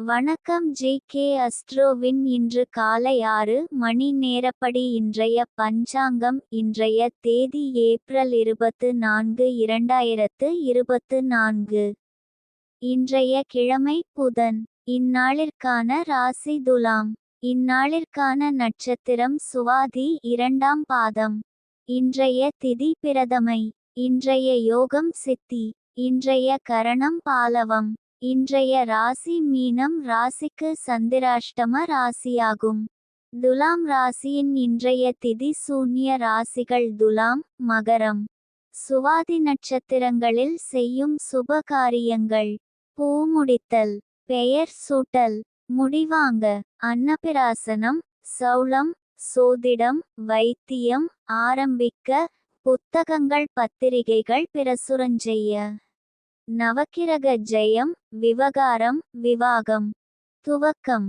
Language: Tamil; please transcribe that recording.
வணக்கம் ஜி.கே. அஸ்ட்ரோவின் இன்று காலை 6 மணி நேரப்படி இன்றைய பஞ்சாங்கம். இன்றைய தேதி ஏப்ரல் 24 2024. இன்றைய கிழமை புதன். இந்நாளிற்கான ராசி துலாம். இந்நாளிற்கான நட்சத்திரம் சுவாதி 2ஆம் பாதம். இன்றைய திதி பிரதமை. இன்றைய யோகம் சித்தி. இன்றைய கரணம் பாலவம். இன்றைய ராசி மீனம் ராசிக்கு சந்திராஷ்டம ராசியாகும். துலாம் ராசியின் இன்றைய திதி சூன்ய ராசிகள் துலாம், மகரம். சுவாதி நட்சத்திரங்களில் செய்யும் சுப காரியங்கள்: பூமுடித்தல், பெயர் சூட்டல், முடிவாங்க, அன்னபிராசனம், சௌளம், சோதிடம், வைத்தியம் ஆரம்பிக்க, புத்தகங்கள் பத்திரிகைகள் பிரசுரஞ்செய்ய. நவக்கிரக ஜெயம், விவகாரம், விவாகம். துவக்கம்: